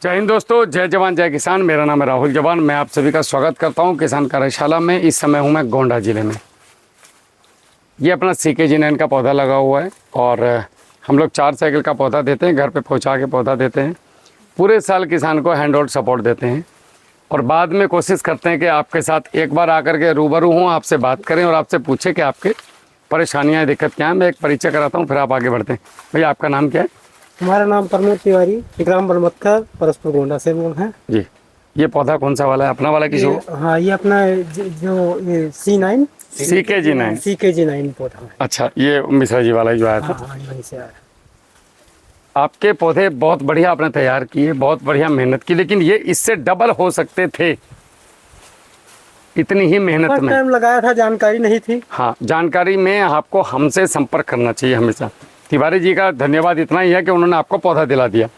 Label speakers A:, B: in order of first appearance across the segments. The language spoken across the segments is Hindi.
A: जय हिंद दोस्तों, जय जवान जय किसान। मेरा नाम है राहुल जवान। मैं आप सभी का स्वागत करता हूं किसान कार्यशाला में। इस समय हूं मैं गोंडा ज़िले में। ये अपना CKG9 का पौधा लगा हुआ है और हम लोग 4 साइकिल का पौधा देते हैं, घर पे पहुंचा के पौधा देते हैं। पूरे साल किसान को हैंड होल्ड सपोर्ट देते हैं और बाद में कोशिश करते हैं कि आपके साथ एक बार आकर के रूबरू हूँ, आपसे बात करें और आपसे पूछें कि आपके परेशानियाँ दिक्कत क्या है। मैं एक परिचय कराता हूँ, फिर आप आगे बढ़ते हैं। भैया आपका नाम क्या है?
B: हमारा नाम प्रमोद तिवारी, ग्राम बलमत्का, परसपुर गोंडा से बोल हैं
A: जी। ये पौधा कौन सा वाला है, अपना वाला किसी को?
B: हाँ, ये अपना जो ये C9 CKG9 पौधा है।
A: अच्छा, ये मिश्रा जी वाला ही जो आया था।
B: हाँ, वहीं से आया।
A: आपके पौधे बहुत बढ़िया आपने तैयार किए, बहुत बढ़िया मेहनत की, लेकिन ये इससे डबल हो सकते थे इतनी ही मेहनत
B: फर्स्ट
A: में।
B: टाइम लगाया था, जानकारी नहीं थी।
A: हाँ, जानकारी में आपको हमसे संपर्क करना चाहिए हमेशा। तिवारी जी का धन्यवाद इतना ही है कि उन्होंने आपको पौधा दिला दिया।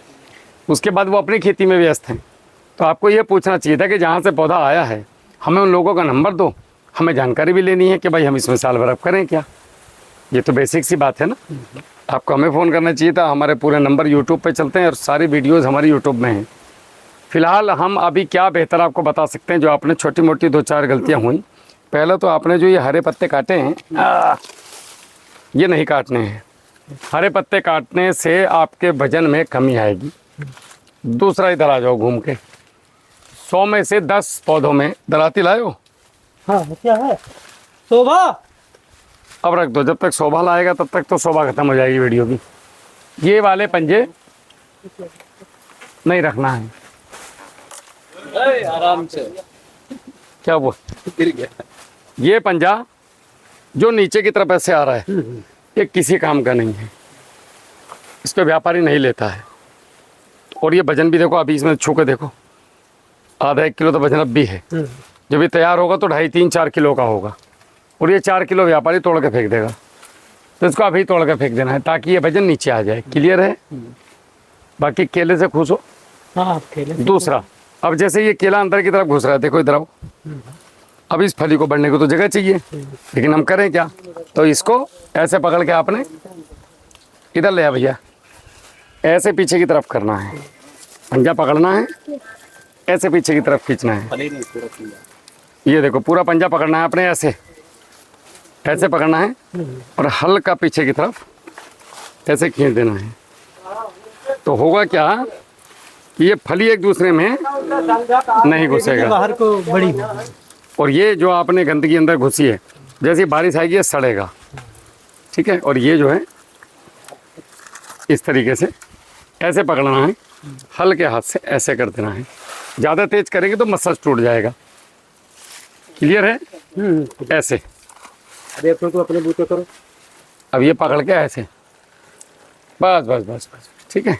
A: उसके बाद वो अपनी खेती में व्यस्त हैं, तो आपको ये पूछना चाहिए था कि जहाँ से पौधा आया है हमें उन लोगों का नंबर दो, हमें जानकारी भी लेनी है कि भाई हम इसमें साल भर अब करें क्या। ये तो बेसिक सी बात है ना। आपको हमें फ़ोन करना चाहिए था। हमारे पूरे नंबर यूट्यूब पे चलते हैं और सारी वीडियोस हमारी यूट्यूब में हैं। फ़िलहाल हम अभी क्या बेहतर आपको बता सकते हैं। जो आपने छोटी मोटी 2-4 गलतियाँ हुई, पहले तो आपने जो ये हरे पत्ते काटे हैं, ये नहीं काटने हैं। हरे पत्ते काटने से आपके वजन में कमी आएगी। दूसरा, इधर आ जाओ घूम के। 100 में से 10 पौधों में दराती लाए हो?
B: हाँ, क्या है शोभा?
A: अब रख दो, जब तक शोभा लाएगा तब तक तो शोभा खत्म हो जाएगी वीडियो की। ये वाले पंजे नहीं रखना है।
C: आराम से।
A: क्या वो
C: गिर गया।
A: ये पंजा जो नीचे की तरफ ऐसे आ रहा है, ये किसी काम का नहीं है। इस पे व्यापारी नहीं लेता है। और ये वजन भी देखो, अभी इसमें छू के देखो, आधा 1 किलो तो वजन अब भी है। जब ये तैयार होगा तो 2.5-3-4 किलो का होगा और ये 4 किलो व्यापारी तोड़ के फेंक देगा। तो इसको अभी तोड़ के फेंक देना है ताकि ये वजन नीचे आ जाए। क्लियर है? बाकी केले से खुश हो।
B: हाँ, खेले।
A: दूसरा, अब जैसे ये केला अंदर की तरफ घुस रहा है, देखो इधर आओ। अब इस फली को बढ़ने को तो जगह चाहिए, लेकिन हम करें क्या? तो इसको ऐसे पकड़ के आपने इधर ले आ भैया, ऐसे पीछे की तरफ करना है। पंजा पकड़ना है, ऐसे पीछे की तरफ खींचना है। ये देखो, पूरा पंजा पकड़ना है आपने, ऐसे ऐसे पकड़ना है और हल्का पीछे की तरफ ऐसे खींच देना है। तो होगा क्या कि ये फली एक दूसरे में नहीं घुसेगा
B: बाहर को बड़ी हो।
A: और ये जो आपने गंदगी अंदर घुसी है, जैसी बारिश आएगी ये सड़ेगा। ठीक है? और ये जो है इस तरीके से ऐसे पकड़ना है, हल्के हाथ से ऐसे कर देना है। ज़्यादा तेज करेंगे तो मसल टूट जाएगा। क्लियर है? ऐसे।
B: अरे अपने को अपने बूते करो।
A: अब ये पकड़ के ऐसे, बस बस बस बस, ठीक है।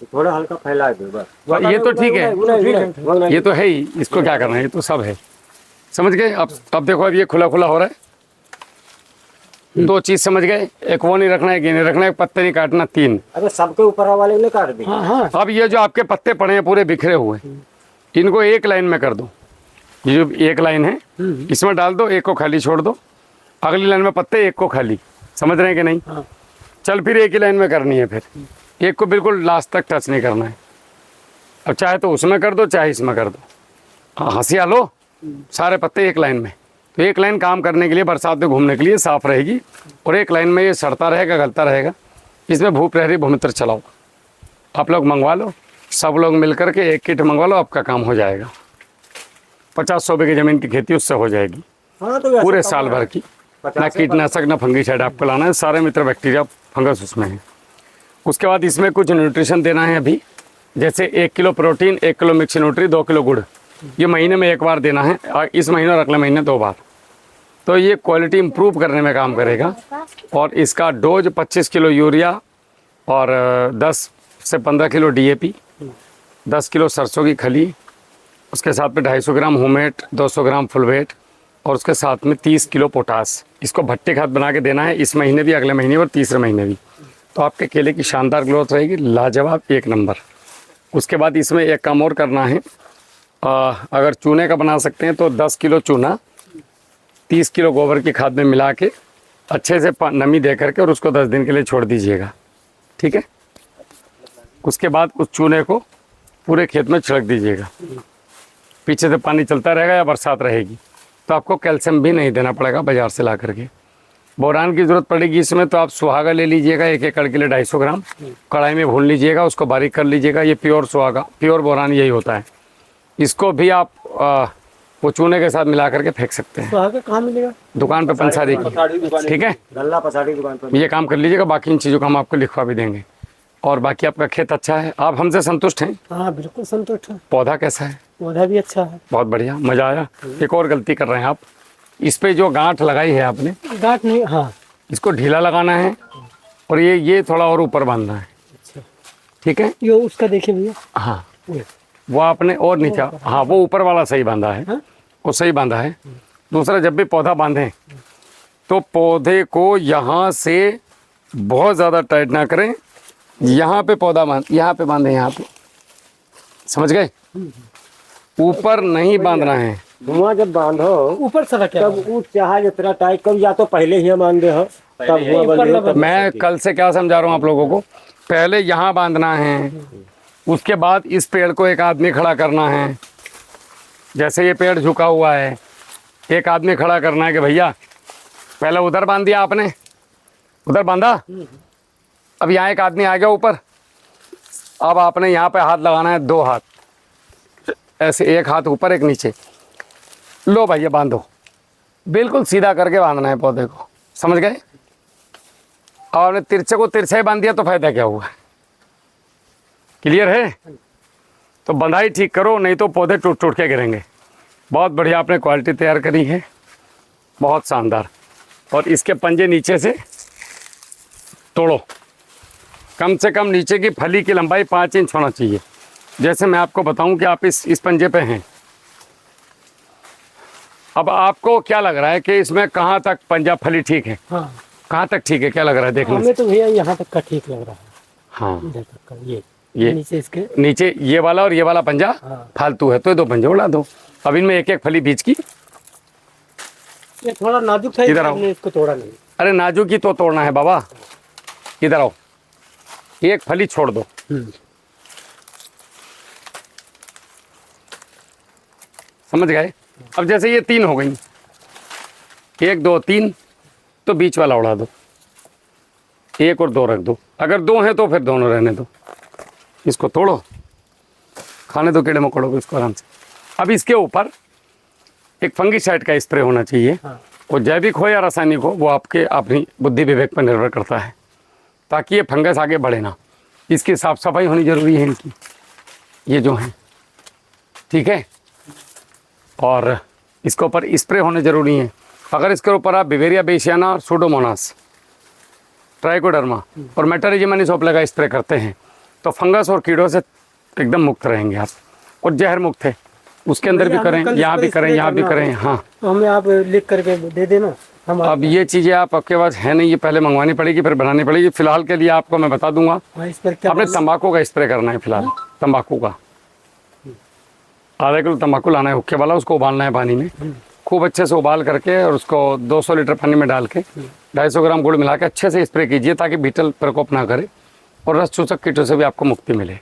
B: थोड़ा हल्का फैला दो बस।
A: ये तो ठीक है, ये तो है ही। इसको क्या करना है, ये तो सब है। समझ गए? अब देखो, अब ये खुला खुला हो रहा है। 2 चीज़ समझ गए, एक वो नहीं रखना है, ये नहीं रखना है, पत्ते नहीं काटना। 3,
B: अबे सबके ऊपर वाले ने काट दी। हाँ।
A: अब ये जो आपके पत्ते पड़े हैं पूरे बिखरे हुए, इनको एक लाइन में कर दो। ये जो एक लाइन है इसमें डाल दो, एक को खाली छोड़ दो। अगली लाइन में पत्ते, एक को खाली। समझ रहे हैं कि नहीं?
B: हाँ।
A: चल, फिर एक ही लाइन में करनी है। फिर एक को बिल्कुल लास्ट तक टच नहीं करना है। अब चाहे तो उसमें कर दो, चाहे इसमें कर दो। हाँ, हंसिया लो, सारे पत्ते एक लाइन में। तो एक लाइन काम करने के लिए, बरसात में घूमने के लिए साफ रहेगी और एक लाइन में ये सड़ता रहेगा, गलता रहेगा। इसमें भूप्रहरी भूमित्र चलाओ। आप लोग मंगवा लो, सब लोग मिल करके एक किट मंगवा लो, आपका काम हो जाएगा। 50-100 बीघे ज़मीन की खेती उससे हो जाएगी।
B: हाँ, तो
A: पूरे साल भर की। ना कीटनाशक ना फंगीसाइड आपको लाना है, सारे मित्र बैक्टीरिया फंगस उसमें है। उसके बाद इसमें कुछ न्यूट्रिशन देना है अभी, जैसे 1 kilo protein, 1 kilo mix nutri, 2 kilo गुड़। ये महीने में 1 बार देना है और इस महीने और अगले महीने 2 बार। तो ये क्वालिटी इम्प्रूव करने में काम करेगा। और इसका डोज 25 किलो यूरिया और 10 से 15 किलो DAP, 10 किलो सरसों की खली, उसके साथ में 250 ग्राम हुमेट, 200 ग्राम फुलवेट और उसके साथ में 30 किलो पोटास। इसको भट्टे खाद बना के देना है इस महीने भी, अगले महीने और तीसरे महीने भी। तो आपके केले की शानदार ग्रोथ रहेगी, लाजवाब, 1 नंबर। उसके बाद इसमें एक काम और करना है। अगर चूने का बना सकते हैं तो 10 किलो चूना 30 किलो गोबर की खाद में मिला के अच्छे से नमी दे करके और उसको 10 दिन के लिए छोड़ दीजिएगा। ठीक है? उसके बाद उस चूने को पूरे खेत में छिड़क दीजिएगा। पीछे से पानी चलता रहेगा या बरसात रहेगी तो आपको कैल्शियम भी नहीं देना पड़ेगा बाजार से ला करके। बोरान की ज़रूरत पड़ेगी इसमें तो आप सुहागा ले लीजिएगा 1 एकड़ के लिए 250 ग्राम, कढ़ाई में भून लीजिएगा, उसको बारीक कर लीजिएगा। ये प्योर सुहागा, प्योर बोरान यही होता है। इसको भी आप वो चूने के साथ मिला करके फेंक सकते हैं।
B: सुहागा कहाँ मिलेगा?
A: दुकान पे पंसारी की, ठीक है,
C: गल्ला पसारी दुकान पर।
A: ये काम कर लीजिएगा। बाकी इन चीज़ों का हम आपको लिखवा भी देंगे। और बाकी आपका खेत अच्छा है, आप हमसे संतुष्ट हैं?
B: हाँ बिल्कुल संतुष्ट है।
A: पौधा कैसा है?
B: पौधा भी अच्छा है।
A: बहुत बढ़िया, मज़ा आया। एक और गलती कर रहे हैं आप, इस पे जो गांठ लगाई है आपने,
B: गांठ नहीं, हाँ
A: इसको ढीला लगाना है और ये थोड़ा और ऊपर बांधना है,
B: अच्छा।
A: ठीक है।
B: ये उसका देखिए भैया,
A: हाँ
B: ये।
A: वो आपने और नीचा, हाँ वो ऊपर वाला सही बांधा है,
B: हाँ?
A: वो सही बांधा है। दूसरा, जब भी पौधा बांधें तो पौधे को यहाँ से बहुत ज़्यादा टाइट ना करें, यहाँ पे पौधा यहाँ पे बांधे, यहाँ पे, समझ गए? ऊपर नहीं बांधना है।
C: धुआं जब बांधो
B: ऊपर से रखे
C: तब वो चाहे जितना टाइट कब, या तो पहले ही बांधे हो तब धुआं बंदे हो।
A: मैं कल से क्या समझा रहा हूँ आप लोगों को, पहले यहाँ बांधना है, उसके बाद इस पेड़ को एक आदमी खड़ा करना है। जैसे ये पेड़ झुका हुआ है, एक आदमी खड़ा करना है कि भैया पहले उधर बांध दिया आपने, उधर बांधा, अब यहाँ एक आदमी आ गया ऊपर, अब आपने यहाँ पे हाथ लगाना है, 2 हाथ ऐसे, एक हाथ ऊपर एक नीचे। लो भैया बांधो, बिल्कुल सीधा करके बांधना है पौधे को, समझ गए? और आपने तिरछे को तिरछा ही बांध दिया तो फायदा क्या हुआ? क्लियर है? तो बंधाई ठीक करो, नहीं तो पौधे टूट टूट के गिरेंगे। बहुत बढ़िया आपने क्वालिटी तैयार करी है, बहुत शानदार। और इसके पंजे नीचे से तोड़ो, कम से कम नीचे की फली की लंबाई 5 इंच होना चाहिए। जैसे मैं आपको बताऊं कि आप इस पंजे पे हैं, अब आपको क्या लग रहा है कि इसमें कहाँ तक पंजा फली ठीक है?
B: हाँ
A: कहाँ तक ठीक है, क्या लग रहा है देखने से?
B: हमें तो भैया यहाँ तक का ठीक लग रहा है।
A: हाँ,
B: इधर तक का
A: ये
B: नीचे इसके,
A: नीचे ये वाला और ये वाला पंजा
B: हाँ।
A: फालतू है, तो ये 2 पंजे उड़ा दो। अब इनमें एक एक फली बीच की,
B: ये थोड़ा नाजुक था,
A: इधर आओ।
B: हमने इसको तोड़ा नहीं।
A: अरे नाजुक ही तो तोड़ना है बाबा, इधर आओ, एक फली छोड़ दो। समझ गए? अब जैसे ये 3 हो गई, 1 2 3, तो बीच वाला उड़ा दो, 1 और 2 रख दो। अगर 2 हैं तो फिर दोनों रहने दो। इसको तोड़ो, खाने दो कीड़े मकोड़ों को इसको आराम से। अब इसके ऊपर एक फंगीसाइड का स्प्रे होना चाहिए।
B: हाँ।
A: वो जैविक हो या रासायनिक हो, वो आपके अपनी बुद्धि विवेक पर निर्भर करता है, ताकि ये फंगस आगे बढ़े ना। इसकी साफ सफाई होनी जरूरी है इनकी, ये जो हैं, ठीक है। और इसके ऊपर स्प्रे होने ज़रूरी हैं। अगर इसके ऊपर आप बिवेरिया बेसियाना और सूडोमोनास, ट्राइकोडर्मा और मेटारिजिमनी सोपले का स्प्रे करते हैं तो फंगस और कीड़ों से एकदम मुक्त रहेंगे आप। और जहर मुक्त है, उसके अंदर भी करें, यहाँ भी करें, यहाँ भी करें। हाँ,
B: तो हमें आप लिख करके दे देना। हम
A: अब ये चीज़ें आपके पास है नहीं, ये पहले मंगवानी पड़ेगी फिर बनानी पड़ेगी। फिलहाल के लिए आपको मैं बता दूंगा,
B: इस पर क्या
A: आपने तंबाकू का स्प्रे करना है। फिलहाल तंबाकू का 0.5 किलो तंबाकू लाना है, हुक्के वाला, उसको उबालना है पानी में, खूब अच्छे से उबाल करके, और उसको 200 लीटर पानी में डाल के 250 ग्राम गुड़ मिला के अच्छे से स्प्रे कीजिए, ताकि बीटल प्रकोप ना करे और रस चूसक कीटों से भी आपको मुक्ति मिले।